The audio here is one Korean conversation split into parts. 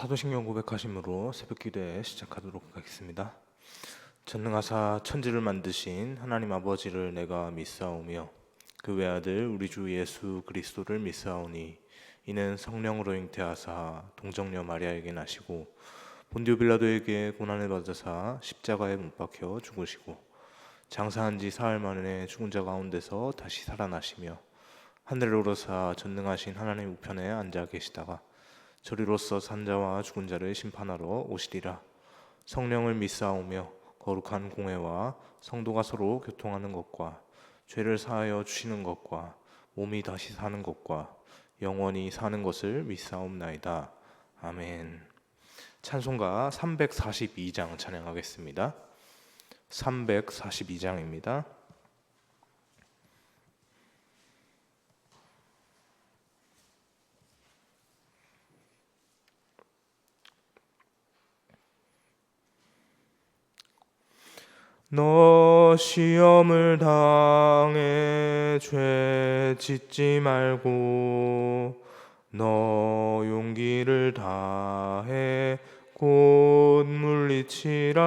사도신경 고백하심으로 새벽기도회 시작하도록 하겠습니다. 전능하사 천지를 만드신 하나님 아버지를 내가 믿사오며 그 외아들 우리 주 예수 그리스도를 믿사오니 이는 성령으로 잉태하사 동정녀 마리아에게 나시고 본디오 빌라도에게 고난을 받으사 십자가에 못 박혀 죽으시고 장사한 지 사흘 만에 죽은 자 가운데서 다시 살아나시며 하늘에 오르사 전능하신 하나님 우편에 앉아 계시다가 저리로서 산자와 죽은 자를 심판하러 오시리라. 성령을 믿사오며 거룩한 공회와 성도가 서로 교통하는 것과 죄를 사하여 주시는 것과 몸이 다시 사는 것과 영원히 사는 것을 믿사옵나이다. 아멘. 찬송가 342장 찬양하겠습니다. 342장입니다. 너 시험을 당해 죄 짓지 말고 너 용기를 다해 곧 물리치라.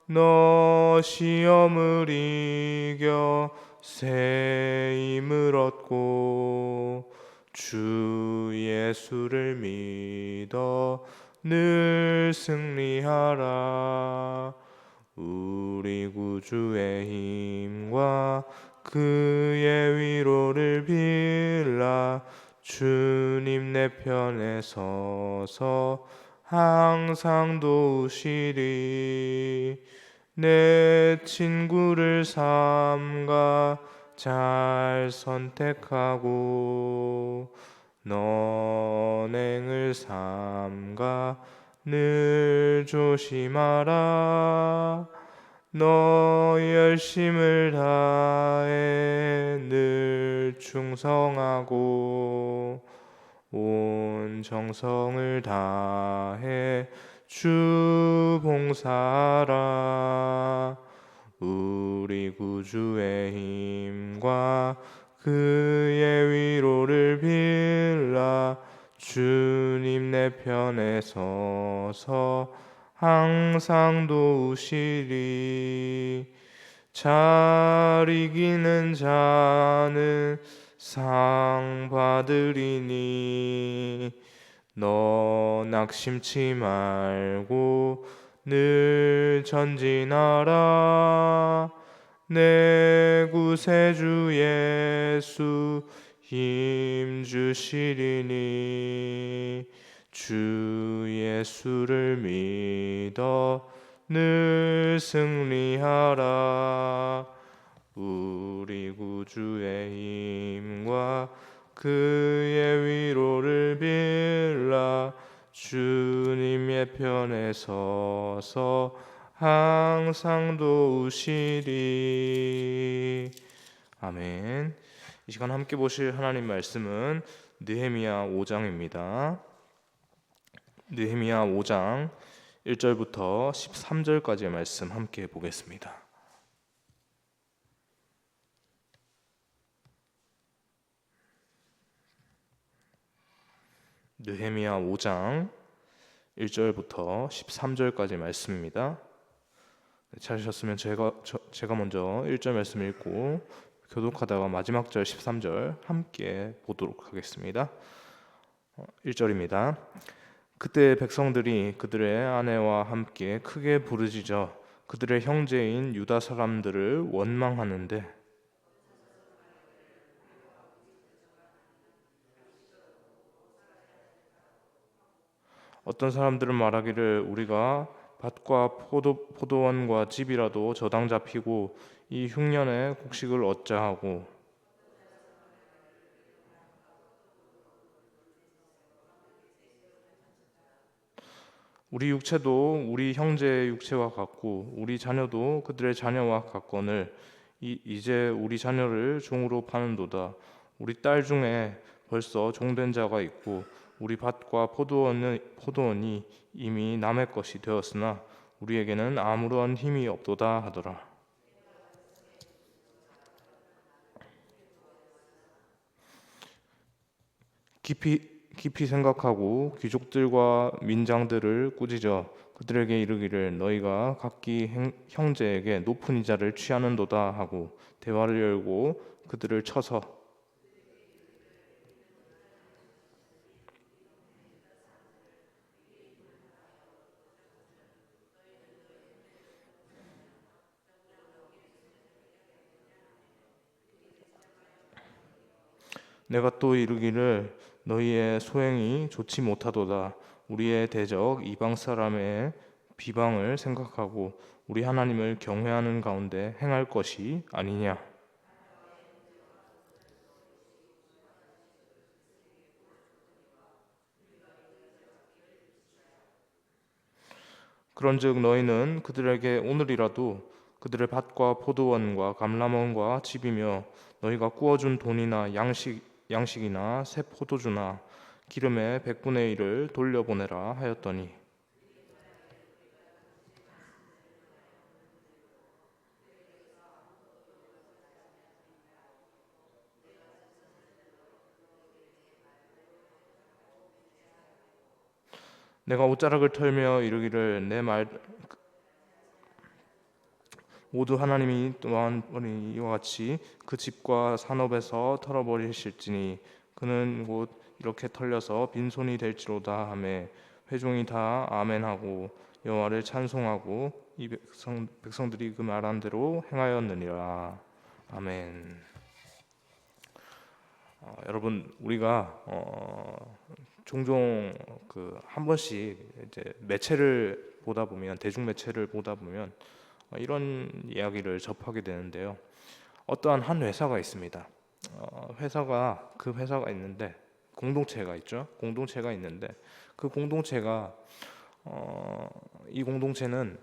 너 시험을 이겨 새 힘을 얻고 주 예수를 믿어 늘 승리하라. 우리 구주의 힘과 그의 위로를 빌라. 주님 내 편에 서서 항상 도우시리. 내 친구를 삼가 잘 선택하고 너행을 삼가 늘 조심하라. 너 열심을 다해 늘 충성하고 온 정성을 다해 주 봉사하라. 우리 구주의 힘과 그의 위로를 빌라. 주님 내 편에 서서 항상 도우시리. 잘 이기는 자는 상 받으리니 너 낙심치 말고 늘 전진하라. 내 구세주 예수 힘 주시리니 주 예수를 믿어 늘 승리하라. 우리 구주의 힘과 그의 위로를 빌라. 주님의 편에 서서 항상 도우시리. 아멘. 이 시간 함께 보실 하나님 말씀은 느헤미야 5장입니다. 느헤미야 5장 1절부터 13절까지의 말씀 함께 보겠습니다. 느헤미야 5장 1절부터 13절까지 말씀입니다. 찾으셨으면 제가 먼저 1절 말씀 읽고 교독하다가 마지막 절 13절 함께 보도록 하겠습니다. 1절입니다. 그때 백성들이 그들의 아내와 함께 크게 부르짖어 그들의 형제인 유다 사람들을 원망하는데 어떤 사람들은 말하기를 우리가 밭과 포도원과 집이라도 저당 잡히고 이 흉년에 곡식을 얻자 하고 우리 육체도 우리 형제의 육체와 같고 우리 자녀도 그들의 자녀와 같거늘 이제 우리 자녀를 종으로 파는도다. 우리 딸 중에 벌써 종된 자가 있고 우리 밭과 포도원이 이미 남의 것이 되었으나 우리에게는 아무런 힘이 없도다 하더라. 깊이 깊이 생각하고 귀족들과 민장들을 꾸짖어 그들에게 이르기를 너희가 각기 형제에게 높은 이자를 취하는도다 하고 대화를 열고 그들을 쳐서 내가 또 이르기를 너희의 소행이 좋지 못하도다. 우리의 대적 이방 사람의 비방을 생각하고 우리 하나님을 경외하는 가운데 행할 것이 아니냐. 그런즉 너희는 그들에게 오늘이라도 그들의 밭과 포도원과 감람원과 집이며 너희가 구워준 돈이나 양식이나 새 포도주나 기름의 100분의 1을 돌려보내라 하였더니 내가 옷자락을 털며 이르기를 내 말 모두 하나님이 또한 이와 같이 그 집과 산업에서 털어버리실지니 그는 곧 이렇게 털려서 빈손이 될지로다 하매 회중이 다 아멘하고 여호와를 찬송하고 이 백성들이 그 말한 대로 행하였느니라. 아멘. 여러분 우리가 종종 그 한 번씩 이제 매체를 보다 보면 대중 매체를 보다 보면 이런 이야기를 접하게 되는데요. 어떠한 한 회사가 있습니다. 그 회사가 있는데 공동체가 있죠. 공동체가 있는데 그 공동체가 이 공동체는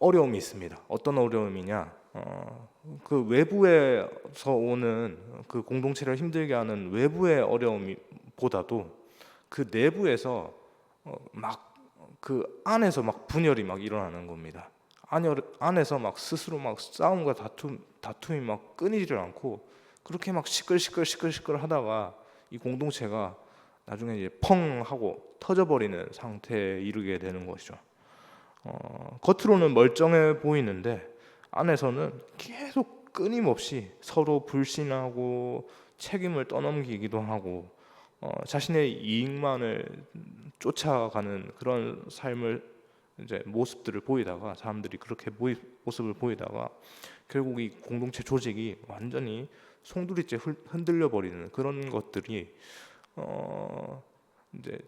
어려움이 있습니다. 어떤 어려움이냐? 그 외부에서 오는 그 공동체를 힘들게 하는 외부의 어려움보다도 그 내부에서 막 그 안에서 막 분열이 막 일어나는 겁니다. 안에서 막 스스로 막 싸움과 다툼이 막 끊이질 않고 그렇게 막 시끌시끌 하다가 이 공동체가 나중에 이제 펑 하고 터져버리는 상태에 이르게 되는 것이죠. 겉으로는 멀쩡해 보이는데 안에서는 계속 끊임없이 서로 불신하고 책임을 떠넘기기도 하고 자신의 이익만을 쫓아가는 그런 삶을 이제 모습들을 보이다가 사람들이 그렇게 모습을 보이다가 결국 이 공동체 조직이 완전히 송두리째 흔들려 버리는 그런 것들이 이제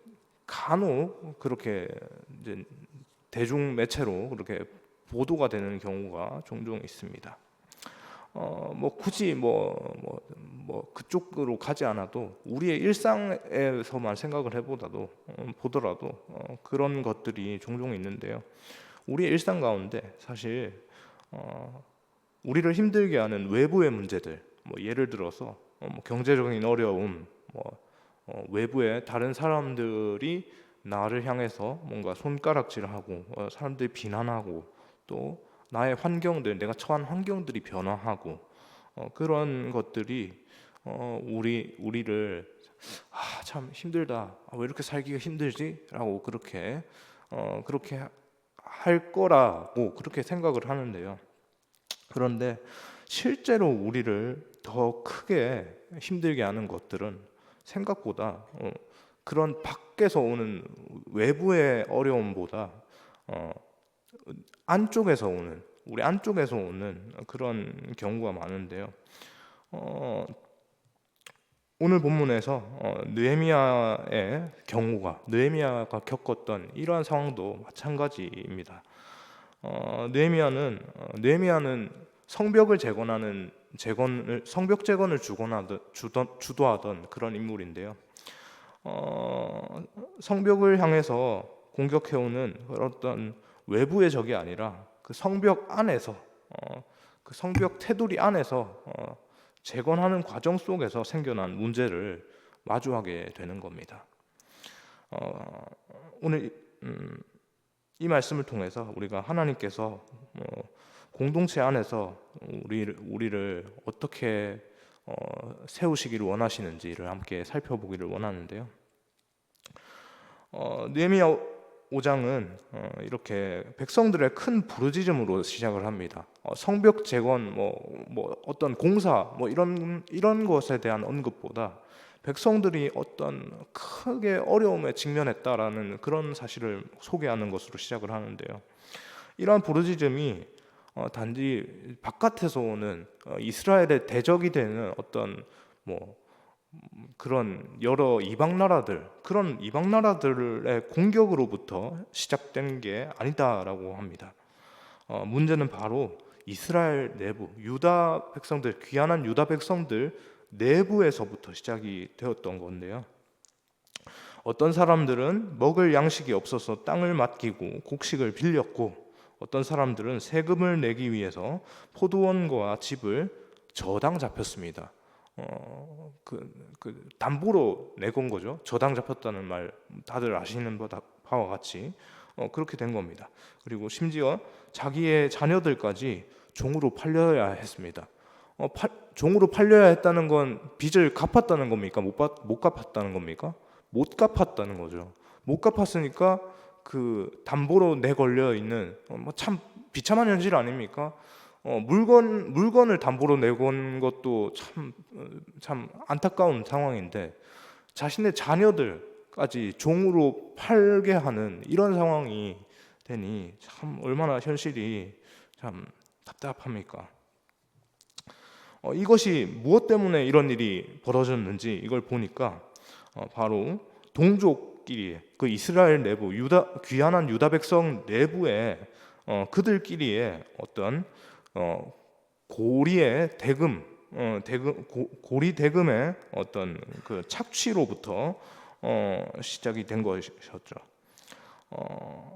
간혹 그렇게 이제 대중 매체로 그렇게 보도가 되는 경우가 종종 있습니다. 뭐 굳이 그쪽으로 가지 않아도 우리의 일상에서만 생각을 보더라도 그런 것들이 종종 있는데요. 우리의 일상 가운데 사실 우리를 힘들게 하는 외부의 문제들, 뭐 예를 들어서 뭐 경제적인 어려움, 외부의 다른 사람들이 나를 향해서 뭔가 손가락질하고 사람들이 비난하고 또 나의 환경들, 내가 처한 환경들이 변화하고 그런 것들이 우리를 참 힘들다. 왜 이렇게 살기가 힘들지? 라고 그렇게 할 거라고 그렇게 생각을 하는데요. 그런데 실제로 우리를 더 크게 힘들게 하는 것들은 생각보다 그런 밖에서 오는 외부의 어려움보다 우리 안쪽에서 오는 그런 경우가 많은데요. 오늘 본문에서 느헤미야가 겪었던 이러한 상황도 마찬가지입니다. 느헤미야는 성벽 재건을 주도하던 그런 인물인데요. 성벽을 향해서 공격해오는 어떤 외부의 적이 아니라 그 성벽 안에서 그 성벽 테두리 안에서 재건하는 과정 속에서 생겨난 문제를 마주하게 되는 겁니다. 오늘 이 말씀을 통해서 우리가 하나님께서 공동체 안에서 우리를 어떻게 세우시기를 원하시는지를 함께 살펴보기를 원하는데요. 느헤미야 5장은 이렇게 백성들의 큰 부르짖음으로 시작을 합니다. 성벽 재건, 어떤 공사, 이런 것에 대한 언급보다 백성들이 어떤 크게 어려움에 직면했다라는 그런 사실을 소개하는 것으로 시작을 하는데요. 이러한 부르짖음이 단지 바깥에서 오는 이스라엘의 대적이 되는 어떤 그런 여러 이방 나라들, 그런 이방 나라들의 공격으로부터 시작된 게 아니다라고 합니다. 문제는 바로 이스라엘 내부, 유다 백성들, 귀환한 유다 백성들 내부에서부터 시작이 되었던 건데요. 어떤 사람들은 먹을 양식이 없어서 땅을 맡기고 곡식을 빌렸고, 어떤 사람들은 세금을 내기 위해서 포도원과 집을 저당 잡혔습니다. 담보로 내건 거죠. 저당 잡혔다는 말 다들 아시는 바와 같이 그렇게 된 겁니다. 그리고 심지어 자기의 자녀들까지 종으로 팔려야 했습니다. 종으로 팔려야 했다는 건 빚을 갚았다는 겁니까? 못 갚았다는 겁니까? 못 갚았다는 거죠. 못 갚았으니까 그 담보로 내걸려 있는 참 비참한 현실 아닙니까? 물건을 담보로 내건 것도 참 안타까운 상황인데, 자신의 자녀들까지 종으로 팔게 하는 이런 상황이 되니 참 얼마나 현실이 참 답답합니까? 이것이 무엇 때문에 이런 일이 벌어졌는지 이걸 보니까 바로 동족끼리, 그 이스라엘 내부, 귀환한 유다 백성 내부에 그들끼리의 어떤 고리의 고리 대금의 어떤 그 착취로부터 시작이 된 것이었죠.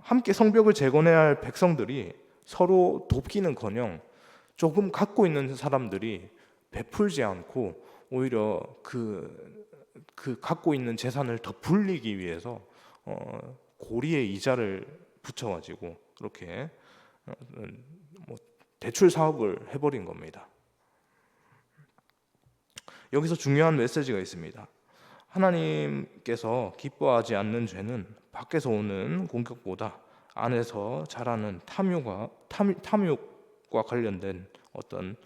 함께 성벽을 재건해야 할 백성들이 서로 돕기는커녕 조금 갖고 있는 사람들이 베풀지 않고 오히려 그 갖고 있는 재산을 더 불리기 위해서 고리의 이자를 붙여가지고 그렇게 대출 사업을 해버린 겁니다. 여기서 중요한 메시지가 있습니다. 하나님께서 기뻐하지 않는 죄는 밖에서 오는 공격보다 안에서 자라는 탐욕과 관련된 어떤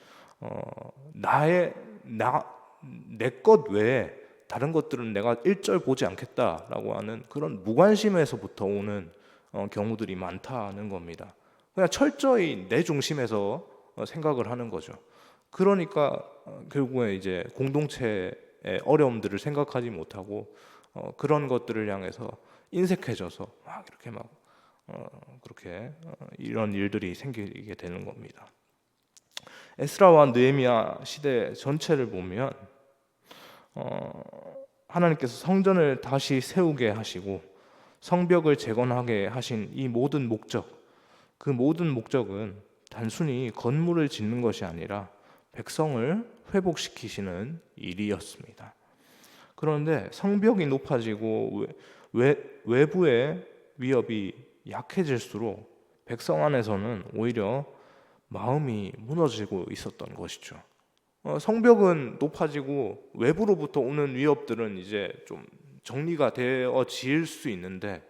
내 것 외에 다른 것들은 내가 일절 보지 않겠다라고 하는 그런 무관심에서부터 오는 경우들이 많다는 겁니다. 그냥 철저히 내 중심에서 생각을 하는 거죠. 그러니까 결국에 이제 공동체의 어려움들을 생각하지 못하고 그런 것들을 향해서 인색해져서 그렇게 이런 일들이 생기게 되는 겁니다. 에스라와 느헤미야 시대 전체를 보면 하나님께서 성전을 다시 세우게 하시고 성벽을 재건하게 하신 이 모든 목적, 그 모든 목적은 단순히 건물을 짓는 것이 아니라 백성을 회복시키시는 일이었습니다. 그런데 성벽이 높아지고 외부의 위협이 약해질수록 백성 안에서는 오히려 마음이 무너지고 있었던 것이죠. 성벽은 높아지고 외부로부터 오는 위협들은 이제 좀 정리가 되어질 수 있는데,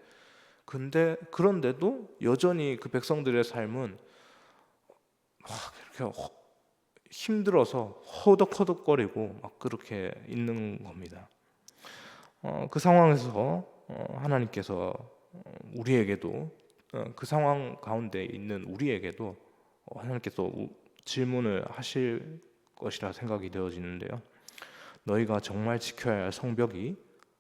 그런데도 여전히 그 백성들의 삶은 이렇게 힘들어서 허덕허덕거리고 그렇게 있는 겁니다. 그 상황에서 하나님께서 우리에게도 그 상황 가운데 있는 우리에게도 하나님께서 질문을 하실 것이라 생각이 되어지는데요. 너희가 정말 지켜야 할 성벽이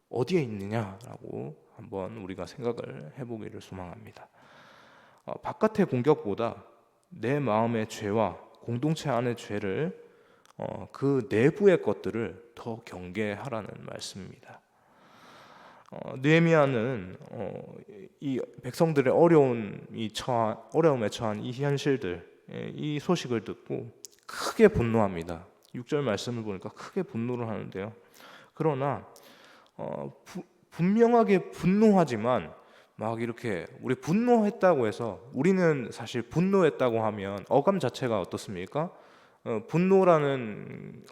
어디에 있느냐라고 한번 우리가 생각을 해보기를 소망합니다. 바깥의 공격보다 내 마음의 죄와 공동체 안의 죄를 그 내부의 것들을 더 경계하라는 말씀입니다. 느헤미야는 이 백성들의 어려움에 처한 이 현실들, 이 소식을 듣고 크게 분노합니다. 6절 말씀을 보니까 크게 분노를 하는데요. 그러나 분명하게 분노하지만 이렇게 우리 분노했다고 해서, 우리는 사실 분노했다고 하면 어감 자체가 어떻습니까? 분노라는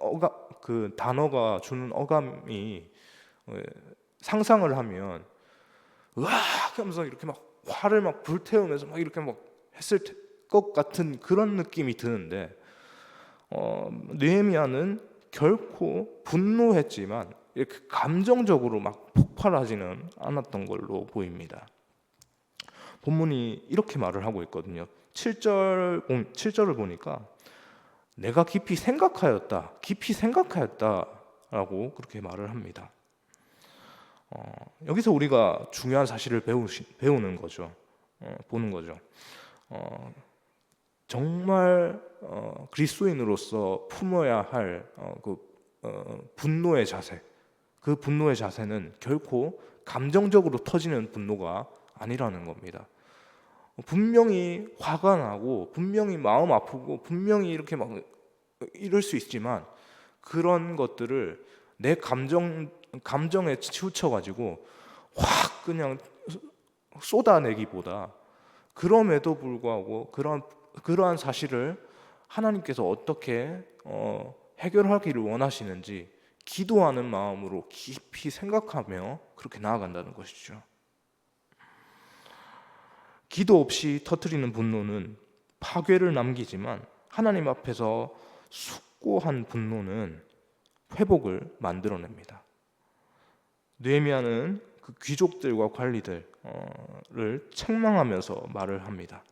그 단어가 주는 어감이 상상을 하면 으악 하면서 이렇게 막 화를 막 불태우면서 막 이렇게 막 했을 것 같은 그런 느낌이 드는데 느헤미야는 결코 분노했지만 이렇게 감정적으로 막 폭발하지는 않았던 걸로 보입니다. 본문이 이렇게 말을 하고 있거든요. 7절을 보니까 내가 깊이 생각하였다라고 그렇게 말을 합니다. 여기서 우리가 중요한 사실을 배우는 거죠. 보는 거죠. 정말 그리스도인으로서 품어야 할 분노의 자세, 그 분노의 자세는 결코 감정적으로 터지는 분노가 아니라는 겁니다. 분명히 화가 나고 분명히 마음 아프고 분명히 이렇게 막 이럴 수 있지만 그런 것들을 내 감정에 치우쳐가지고 확 그냥 쏟아내기보다 그럼에도 불구하고 그러한 사실을 하나님께서 어떻게 해결하기를 원하시는지 기도하는 마음으로 깊이 생각하며 그렇게 나아간다는 것이죠. 기도 없이 터뜨리는 분노는 파괴를 남기지만 하나님 앞에서 숙고한 분노는 회복을 만들어냅니다. 느헤미야는 그 귀족들과 관리들을 책망하면서 말을 합니다.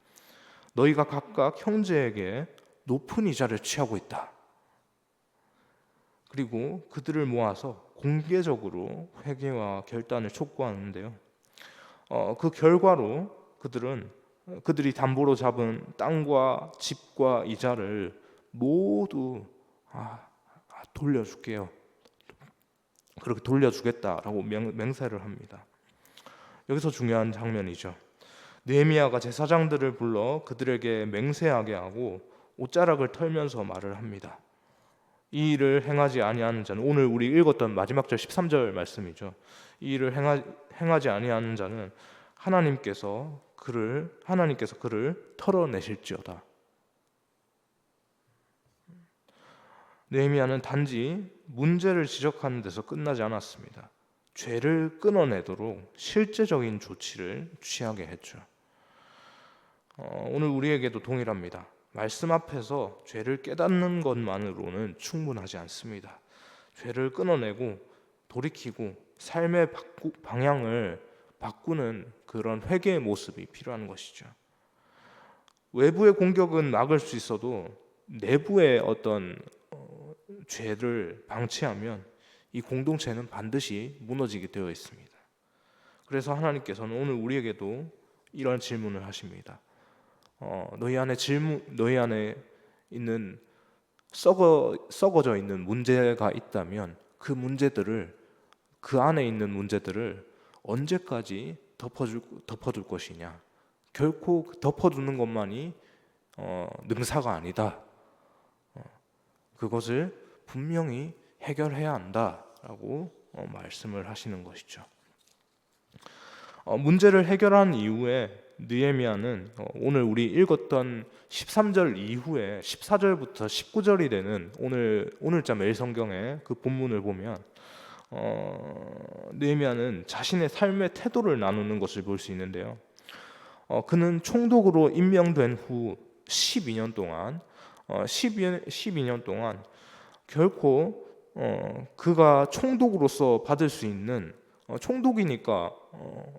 너희가 각각 형제에게 높은 이자를 취하고 있다. 그리고 그들을 모아서 공개적으로 회개와 결단을 촉구하는데요. 그 결과로 그들이 담보로 잡은 땅과 집과 이자를 모두 돌려줄게요. 그렇게 돌려주겠다라고 맹세를 합니다. 여기서 중요한 장면이죠. 느헤미야가 제사장들을 불러 그들에게 맹세하게 하고 옷자락을 털면서 말을 합니다. 이 일을 행하지 아니하는 자는, 오늘 우리 읽었던 마지막 절 13절 말씀이죠. 이 일을 행하지 아니하는 자는 하나님께서 그를 털어내실지어다. 느헤미야는 단지 문제를 지적하는 데서 끝나지 않았습니다. 죄를 끊어내도록 실제적인 조치를 취하게 했죠. 오늘 우리에게도 동일합니다. 말씀 앞에서 죄를 깨닫는 것만으로는 충분하지 않습니다. 죄를 끊어내고 돌이키고 삶의 방향을 바꾸는 그런 회개의 모습이 필요한 것이죠. 외부의 공격은 막을 수 있어도 내부의 어떤 죄를 방치하면 이 공동체는 반드시 무너지게 되어 있습니다. 그래서 하나님께서는 오늘 우리에게도 이런 질문을 하십니다. 너희 안에 있는 썩어져 있는 문제가 있다면 그 안에 있는 문제들을 언제까지 덮어둘 것이냐? 결코 덮어두는 것만이 능사가 아니다. 그것을 분명히 해결해야 한다라고 말씀을 하시는 것이죠. 문제를 해결한 이후에 느헤미야는 오늘 우리 읽었던 13절 이후에 14절부터 19절이 되는 오늘자 매일 성경의 그 본문을 보면 느헤미야는 자신의 삶의 태도를 나누는 것을 볼 수 있는데요. 그는 총독으로 임명된 후 12년 동안 결코 그가 총독으로서 받을 수 있는 총독이니까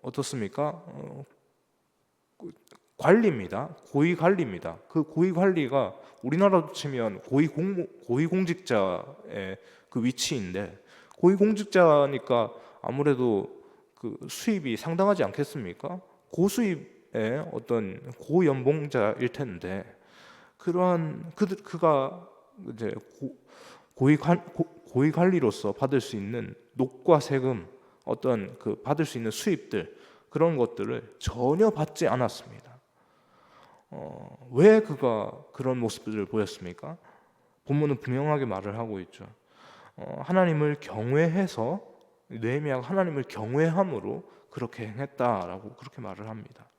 어떻습니까? 관리입니다. 고위 관리입니다. 그 고위 관리가 우리나라로 치면 고위 공직자의 그 위치인데, 고위 공직자니까 아무래도 그 수입이 상당하지 않겠습니까? 고수입의 어떤 고연봉자일 텐데, 그가 이제 고위 관리로서 받을 수 있는 녹과 세금, 어떤 그 받을 수 있는 수입들, 그런 것들을 전혀 받지 않았습니다. 왜 그가 그런 모습들을 보였습니까? 본문은 분명하게 말을 하고 있죠. 하나님을 경외해서, 느헤미야가 하나님을 경외함으로 그렇게 행했다라고 그렇게 말을 합니다.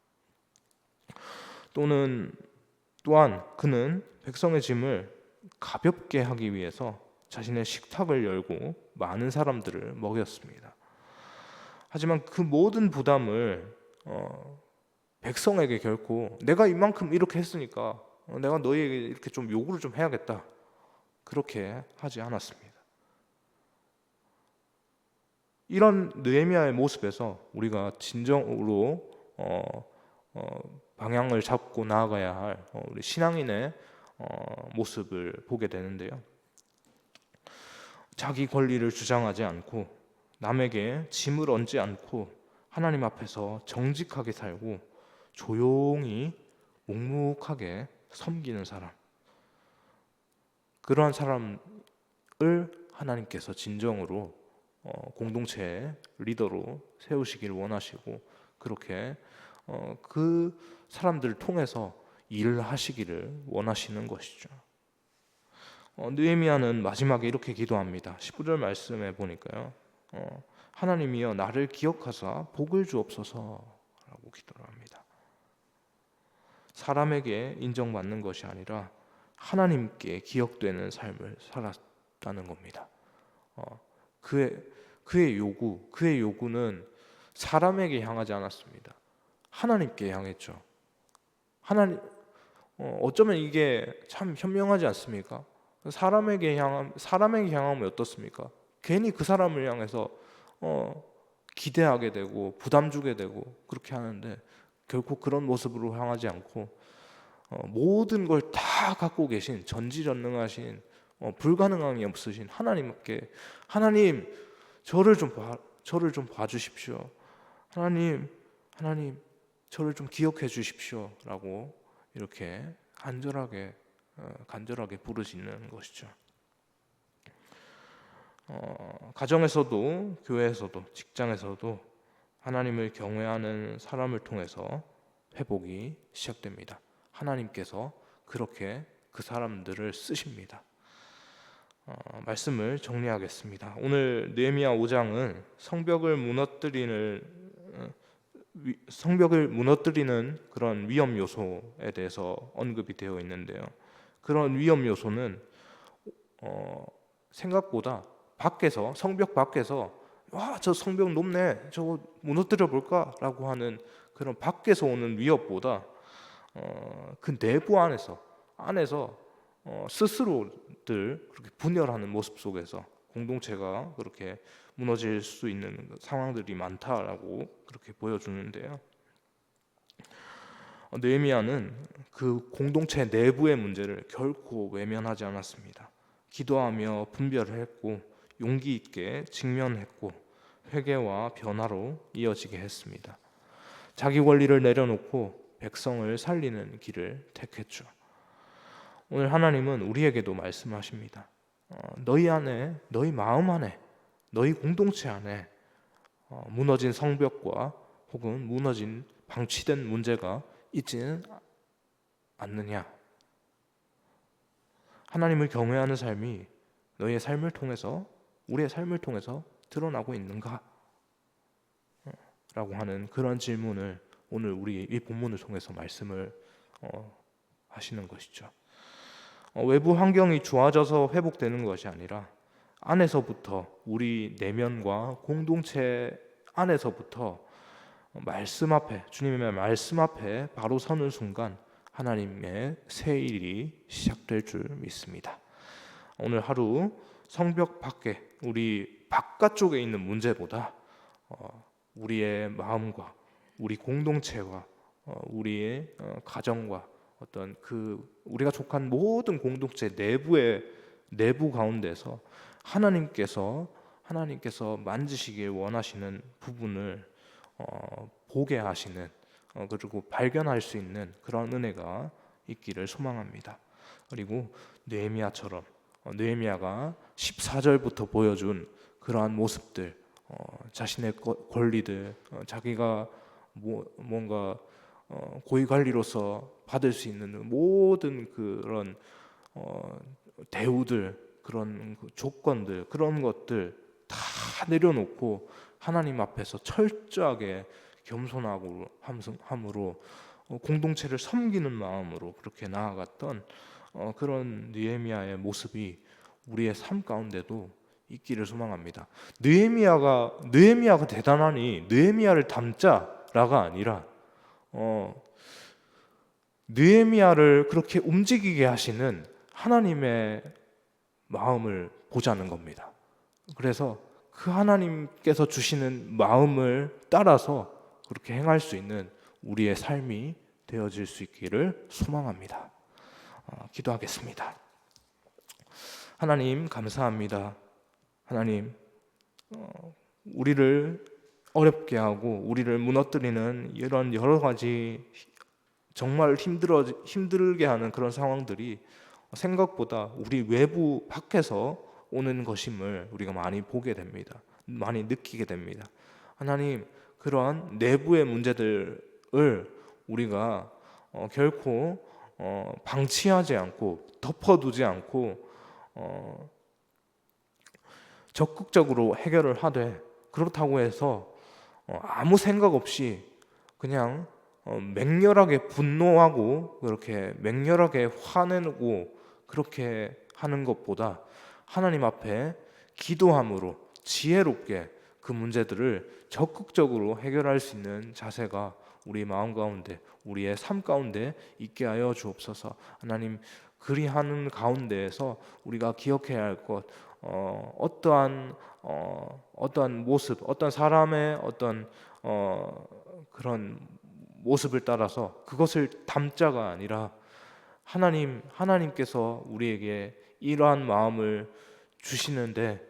또한 그는 백성의 짐을 가볍게 하기 위해서 자신의 식탁을 열고 많은 사람들을 먹였습니다. 하지만 그 모든 부담을 백성에게 결코 내가 이만큼 이렇게 했으니까 내가 너희에게 이렇게 좀 요구를 좀 해야겠다, 그렇게 하지 않았습니다. 이런 느헤미야의 모습에서 우리가 진정으로 방향을 잡고 나아가야 할 우리 신앙인의 모습을 보게 되는데요. 자기 권리를 주장하지 않고 남에게 짐을 얹지 않고 하나님 앞에서 정직하게 살고 조용히 묵묵하게 섬기는 사람, 그러한 사람을 하나님께서 진정으로 공동체의 리더로 세우시길 원하시고 그렇게 그 사람들을 통해서 일을 하시기를 원하시는 것이죠. 느헤미야는 마지막에 이렇게 기도합니다. 19절 말씀에 보니까요, 하나님이여 나를 기억하사 복을 주옵소서 라고 기도를 합니다. 사람에게 인정받는 것이 아니라 하나님께 기억되는 삶을 살았다는 겁니다. 그의 요구는 사람에게 향하지 않았습니다. 하나님께 향했죠. 어쩌면 이게 참 현명하지 않습니까? 사람에게 향하면 어떻습니까? 괜히 그 사람을 향해서 기대하게 되고 부담 주게 되고 그렇게 하는데, 결코 그런 모습으로 향하지 않고 모든 걸 다 갖고 계신 전지전능하신 불가능함이 없으신 하나님께, 하나님 저를 좀 봐주십시오. 하나님 저를 좀 기억해 주십시오 라고 이렇게 간절하게 부르짖는 것이죠. 가정에서도 교회에서도 직장에서도 하나님을 경외하는 사람을 통해서 회복이 시작됩니다. 하나님께서 그렇게 그 사람들을 쓰십니다. 말씀을 정리하겠습니다. 오늘 느헤미야 5장은 성벽을 무너뜨리는 그런 위험 요소에 대해서 언급이 되어 있는데요. 그런 위험 요소는 생각보다 밖에서, 성벽 밖에서 와, 저 성벽 높네, 저거 무너뜨려 볼까라고 하는 그런 밖에서 오는 위협보다 그 내부 안에서 스스로들 그렇게 분열하는 모습 속에서 공동체가 그렇게 무너질 수 있는 상황들이 많다라고 그렇게 보여주는데요. 느헤미야는 그 공동체 내부의 문제를 결코 외면하지 않았습니다. 기도하며 분별을 했고 용기 있게 직면했고 회개와 변화로 이어지게 했습니다. 자기 권리를 내려놓고 백성을 살리는 길을 택했죠. 오늘 하나님은 우리에게도 말씀하십니다. 너희 안에, 너희 마음 안에, 너희 공동체 안에 무너진 성벽과 혹은 무너진 방치된 문제가 있지는 않느냐? 하나님을 경외하는 삶이 너희의 삶을 통해서, 우리의 삶을 통해서 드러나고 있는가? 라고 하는 그런 질문을 오늘 우리 이 본문을 통해서 말씀을 하시는 것이죠. 외부 환경이 좋아져서 회복되는 것이 아니라 안에서부터, 우리 내면과 공동체 안에서부터 말씀 앞에, 주님의 말씀 앞에 바로 서는 순간 하나님의 새 일이 시작될 줄 믿습니다. 오늘 하루 성벽 밖에, 우리 바깥쪽에 있는 문제보다 우리의 마음과 우리 공동체와 우리의 가정과 어떤 우리가 속한 모든 공동체 내부 가운데서 하나님께서 만지시길 원하시는 부분을 보게 하시는, 그리고 발견할 수 있는 그런 은혜가 있기를 소망합니다. 그리고 느헤미야가 14절부터 보여준 그러한 모습들, 자신의 권리들, 자기가 뭔가 고위관리로서 받을 수 있는 모든 그런 대우들, 그런 조건들, 그런 것들 다 내려놓고 하나님 앞에서 철저하게 겸손하고 함으로 공동체를 섬기는 마음으로 그렇게 나아갔던 그런 느헤미야의 모습이 우리의 삶 가운데도 있기를 소망합니다. 느헤미야가 대단하니 느헤미야를 닮자라가 아니라 느헤미야를 그렇게 움직이게 하시는 하나님의 마음을 보자는 겁니다. 그래서 그 하나님께서 주시는 마음을 따라서 그렇게 행할 수 있는 우리의 삶이 되어질 수 있기를 소망합니다. 기도하겠습니다. 하나님 감사합니다. 하나님 우리를 어렵게 하고 우리를 무너뜨리는 이런 여러 가지 정말 힘들게 하는 그런 상황들이 생각보다 우리 외부 밖에서 오는 것임을 우리가 많이 보게 됩니다. 많이 느끼게 됩니다. 하나님 그러한 내부의 문제들을 우리가 결코 방치하지 않고 덮어두지 않고 적극적으로 해결을 하되, 그렇다고 해서 아무 생각 없이 그냥 맹렬하게 분노하고 그렇게 맹렬하게 화내고 그렇게 하는 것보다 하나님 앞에 기도함으로 지혜롭게 그 문제들을 적극적으로 해결할 수 있는 자세가 우리 마음 가운데 우리의 삶 가운데 있게 하여 주옵소서. 하나님 그리하는 가운데에서 우리가 기억해야 할 것, 어떠한 모습, 어떤 사람의 어떤 그런 모습을 따라서 그것을 담자가 아니라 하나님께서 우리에게 이러한 마음을 주시는데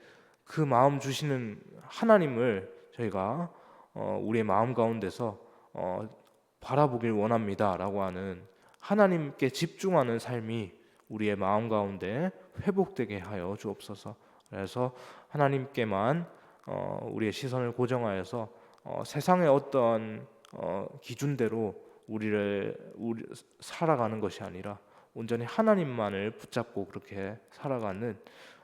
그 마음 주시는 하나님을 저희가 우리의 마음 가운데서 바라보길 원합니다라고 하는 하나님께 집중하는 삶이 우리의 마음 가운데 회복되게 하여 주옵소서. 그래서 하나님께만 우리의 시선을 고정하여서 세상의 어떤 기준대로 우리 살아가는 것이 아니라 온전히 하나님만을 붙잡고 그렇게 살아가는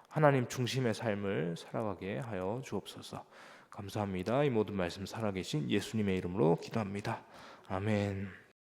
하나님 중심의 삶을 살아가게 하여 주옵소서. 감사합니다. 이 모든 말씀 살아계신 예수님의 이름으로 기도합니다. 아멘.